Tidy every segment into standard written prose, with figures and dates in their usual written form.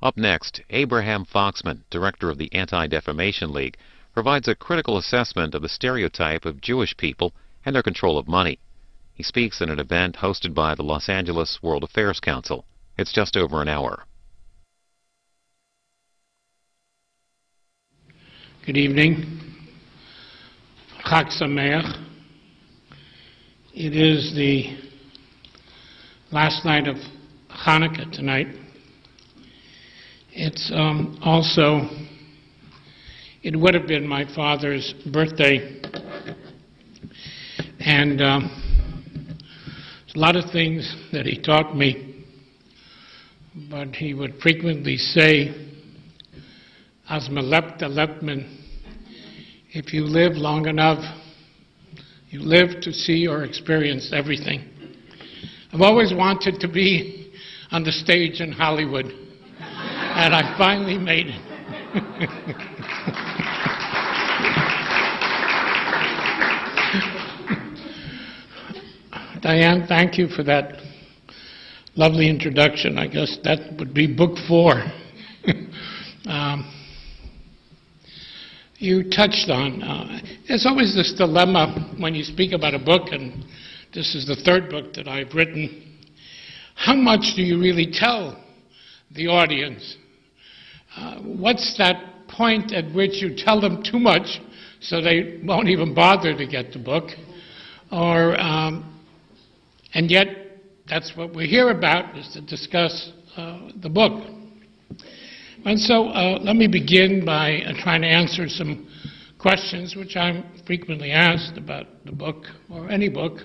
Up next, Abraham Foxman, director of the Anti-Defamation League, provides a critical assessment of the stereotype of Jewish people and their control of money. He speaks at an event hosted by the Los Angeles World Affairs Council. It's just over an hour. Good evening. Chag Sameach. It is the last night of Hanukkah tonight. It's also, it would have been my father's birthday, and there's a lot of things that he taught me, but he would frequently say, "As melepta lepman," if you live long enough, you live to see or experience everything. I've always wanted to be on the stage in Hollywood, and I finally made it. Diane, thank you for that lovely introduction. I guess that would be book 4. You touched on, there's always this dilemma when you speak about a book, and this is the 3rd book that I've written. How much do you really tell the audience? What's that point at which you tell them too much so they won't even bother to get the book? Or, and yet, that's what we're here about, is to discuss the book. And so let me begin by trying to answer some questions which I'm frequently asked about the book, or any book.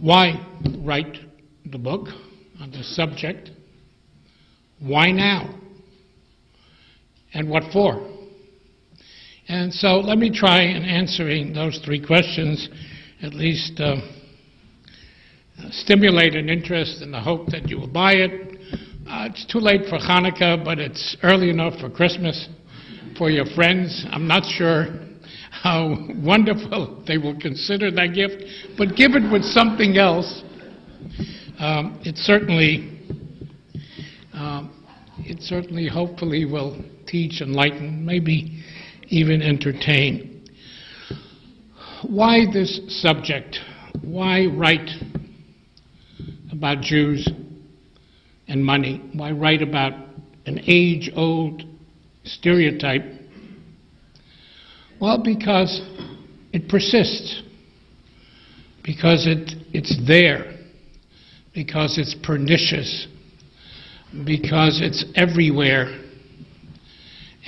Why write the book on this subject? Why now? And what for? And so let me try in answering those 3 questions, at least stimulate an interest in the hope that you will buy it. It's too late for Hanukkah, but it's early enough for Christmas for your friends. I'm not sure how wonderful they will consider that gift, but give it with something else. It certainly hopefully will teach, enlighten, maybe even entertain. Why this subject? Why write about Jews and money? Why write about an age-old stereotype? Well, because it persists, because it's there, because it's pernicious, because it's everywhere.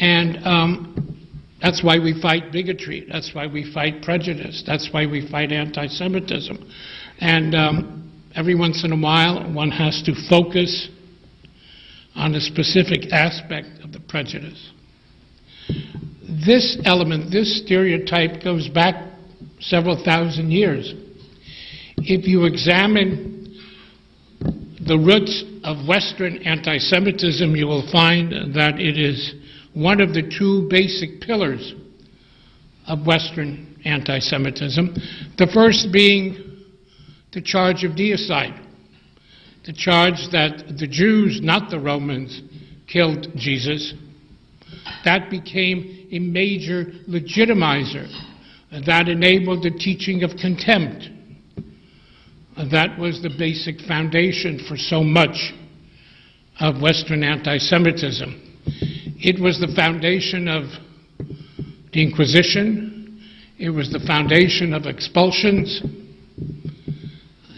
And that's why we fight bigotry, that's why we fight prejudice, that's why we fight anti-Semitism. And every once in a while, one has to focus on a specific aspect of the prejudice. This element, this stereotype, goes back several thousand years. If you examine the roots of Western anti-Semitism, you will find that it is one of the 2 basic pillars of Western anti-Semitism. The first being the charge of deicide, the charge that the Jews, not the Romans, killed Jesus. That became a major legitimizer. That enabled the teaching of contempt. That was the basic foundation for so much of Western anti-Semitism. It was the foundation of the Inquisition. It was the foundation of expulsions.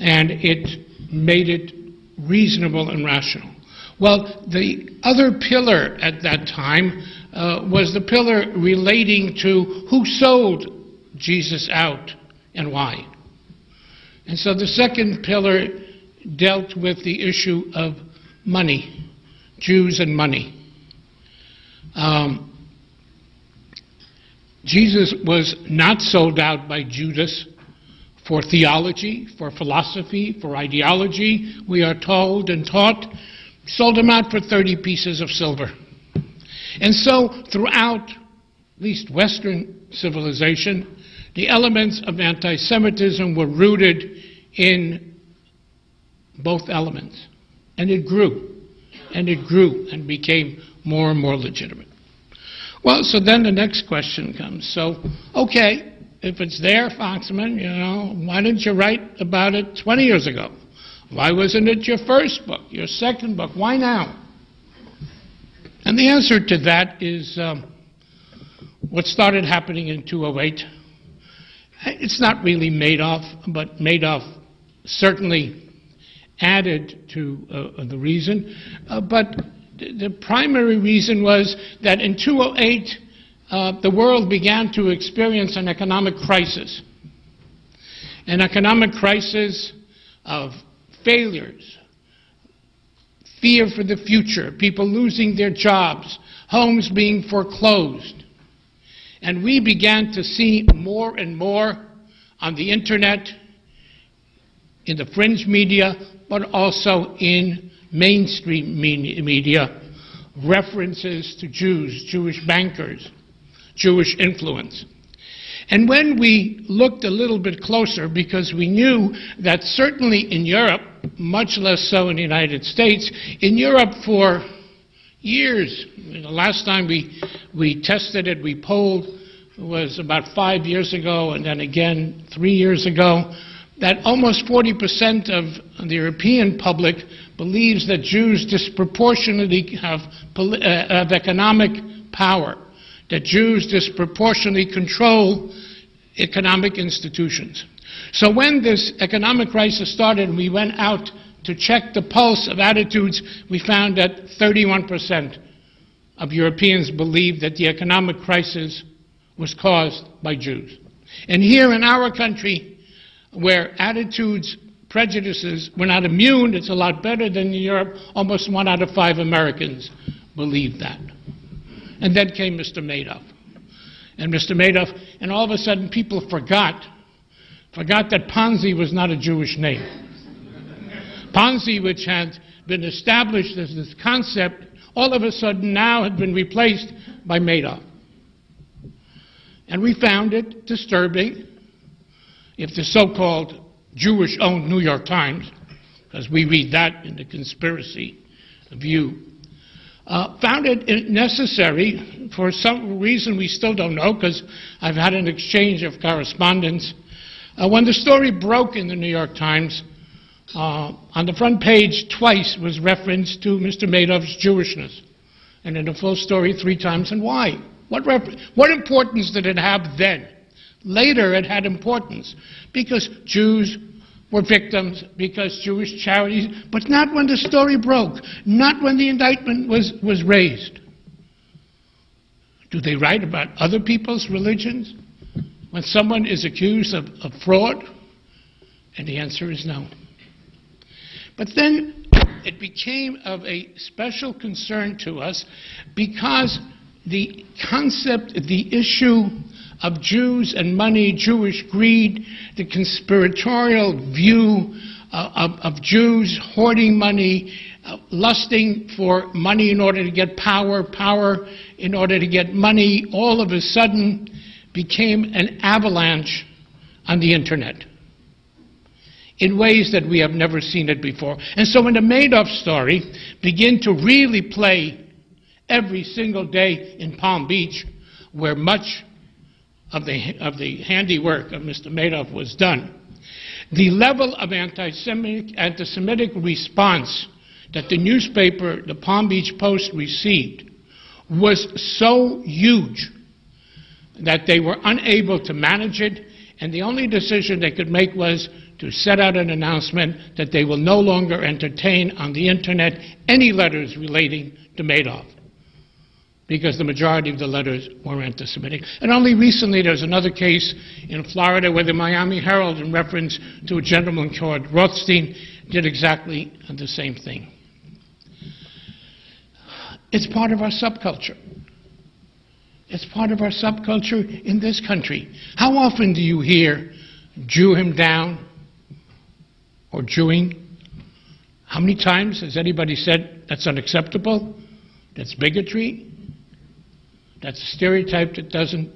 And it made it reasonable and rational. Well, the other pillar at that time was the pillar relating to who sold Jesus out and why. And so the second pillar dealt with the issue of money, Jews and money. Jesus was not sold out by Judas for theology, for philosophy, for ideology. We are told and taught, sold him out for 30 pieces of silver. And so throughout, at least Western civilization, the elements of anti-Semitism were rooted in both elements. And it grew. and it grew and became more and more legitimate. Well, so then the next question comes. So, okay, if it's there, Foxman, you know, why didn't you write about it 20 years ago? Why wasn't it your first book, your second book? Why now? And the answer to that is what started happening in 2008. It's not really Madoff, but Madoff certainly added to the reason. But the primary reason was that in 2008, the world began to experience an economic crisis. An economic crisis of failures, fear for the future, people losing their jobs, homes being foreclosed. And we began to see more and more on the internet, in the fringe media, but also in mainstream media, references to Jews, Jewish bankers, Jewish influence. And when we looked a little bit closer, because we knew that certainly in Europe, much less so in the United States, in Europe for years, the last time we tested it, we polled, was about 5 years ago, and then again 3 years ago, that almost 40% of the European public believes that Jews disproportionately have economic power, that Jews disproportionately control economic institutions. So when this economic crisis started and we went out to check the pulse of attitudes, we found that 31% of Europeans believed that the economic crisis was caused by Jews. And here in our country, where attitudes, prejudices, we're not immune, it's a lot better than in Europe, almost 1 out of 5 Americans believe that. And then came Mr. Madoff. And Mr. Madoff, and all of a sudden people forgot that Ponzi was not a Jewish name. Ponzi, which had been established as this concept, all of a sudden now had been replaced by Madoff. And we found it disturbing if the so-called Jewish-owned New York Times, because we read that in the conspiracy view, found it necessary, for some reason we still don't know, because I've had an exchange of correspondence. When the story broke in the New York Times, on the front page twice was reference to Mr. Madoff's Jewishness, and in the full story 3 times. And why? What importance did it have then? Later it had importance, because Jews were victims, because Jewish charities, but not when the story broke, not when the indictment was raised. Do they write about other people's religions when someone is accused of fraud? And the answer is no. But then it became of a special concern to us because the concept, the issue of Jews and money, Jewish greed, the conspiratorial view of Jews hoarding money, lusting for money in order to get power, power in order to get money, all of a sudden became an avalanche on the internet in ways that we have never seen it before. And so when the Madoff story began to really play every single day in Palm Beach, where much of the handiwork of Mr. Madoff was done, the level of anti-Semitic response that the newspaper, the Palm Beach Post, received was so huge that they were unable to manage it, and the only decision they could make was to set out an announcement that they will no longer entertain on the internet any letters relating to Madoff, because the majority of the letters were anti-Semitic. And only recently there's another case in Florida where the Miami Herald, in reference to a gentleman called Rothschild, did exactly the same thing. It's part of our subculture. It's part of our subculture in this country. How often do you hear Jew him down or Jewing? How many times has anybody said that's unacceptable? That's bigotry? That's a stereotype that doesn't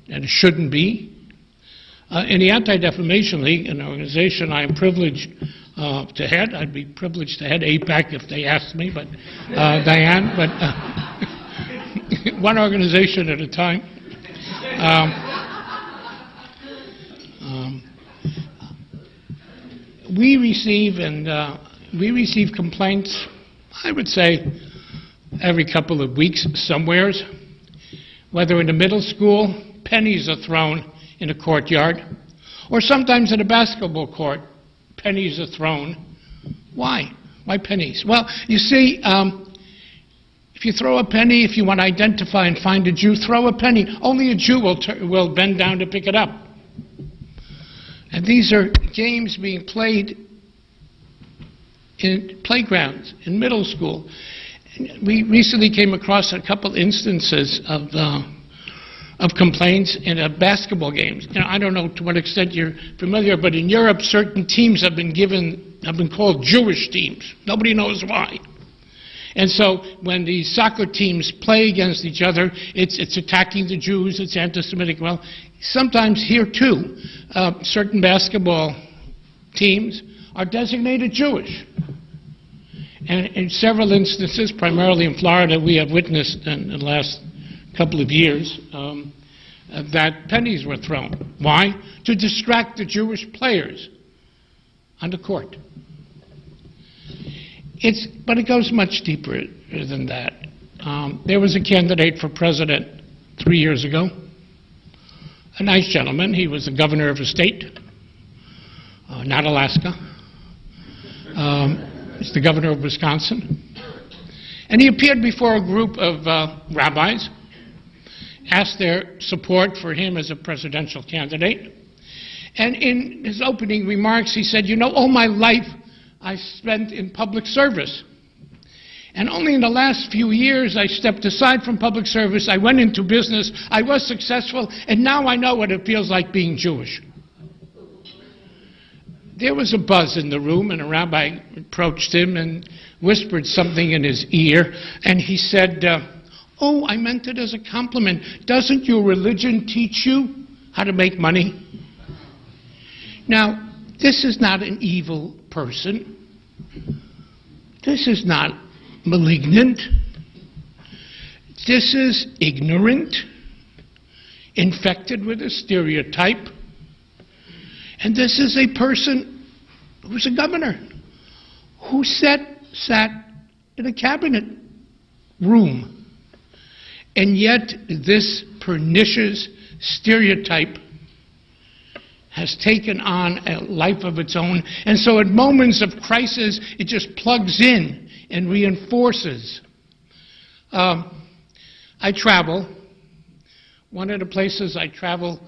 and it shouldn't be? In the Anti-Defamation League, an organization I am privileged to head. I'd be privileged to head APAC if they asked me, but Diane, but one organization at a time. We receive complaints, I would say, every couple of weeks somewheres, whether in a middle school, pennies are thrown in a courtyard, or sometimes in a basketball court, pennies are thrown. Why? Why pennies? Well, you see, if you throw a penny, if you want to identify and find a Jew, throw a penny. Only a Jew will bend down to pick it up. And these are games being played in playgrounds, in middle school. And we recently came across a couple instances of complaints in basketball games. You know, I don't know to what extent you're familiar, but in Europe, certain teams have been called Jewish teams. Nobody knows why. And so when the soccer teams play against each other, it's attacking the Jews, it's anti-Semitic. Well, sometimes here too, certain basketball teams are designated Jewish. And in several instances, primarily in Florida, we have witnessed in the last couple of years that pennies were thrown. Why? To distract the Jewish players on the court. But it goes much deeper than that. There was a candidate for president 3 years ago, a nice gentleman. He was the governor of a state, not Alaska. He's the governor of Wisconsin. And he appeared before a group of rabbis, asked their support for him as a presidential candidate. And in his opening remarks, he said, you know, all my life I spent in public service. And only in the last few years I stepped aside from public service, I went into business, I was successful, and now I know what it feels like being Jewish. There was a buzz in the room, and a rabbi approached him and whispered something in his ear, and he said, oh, I meant it as a compliment. Doesn't your religion teach you how to make money? Now, this is not an evil person. This is not malignant. This is ignorant, infected with a stereotype. And this is a person who's a governor, who sat in a cabinet room. And yet this pernicious stereotype has taken on a life of its own. And so at moments of crisis, it just plugs in and reinforces. I travel. One of the places I travel,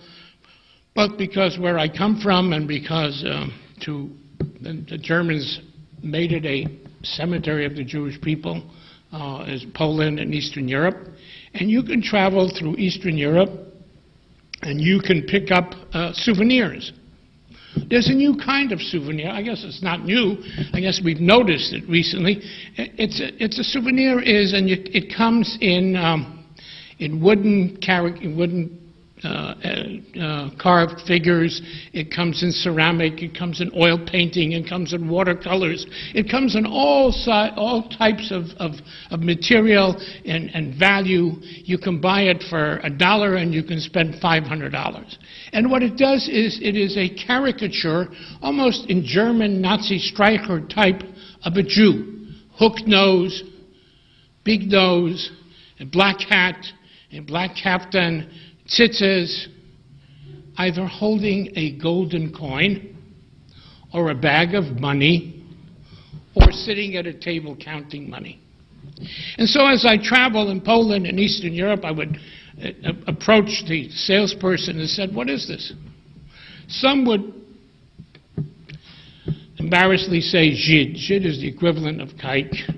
both because where I come from and because the Germans made it a cemetery of the Jewish people, is Poland and Eastern Europe. And you can travel through Eastern Europe and you can pick up souvenirs. There's a new kind of souvenir. I guess it's not new. I guess we've noticed it recently. It's a souvenir it comes in wooden carved figures. It comes in ceramic. It comes in oil painting. It comes in watercolors. It comes in all types of material and value. You can buy it for $1 and you can spend $500. And what it does is it is a caricature, almost in German Nazi striker type, of a Jew. Hooked nose, big nose, a black hat, a black kaftan, tzitzis, either holding a golden coin or a bag of money or sitting at a table counting money. And so as I travel in Poland and Eastern Europe, I would approach the salesperson and said, what is this? Some would embarrassedly say Żyd. Żyd is the equivalent of kike.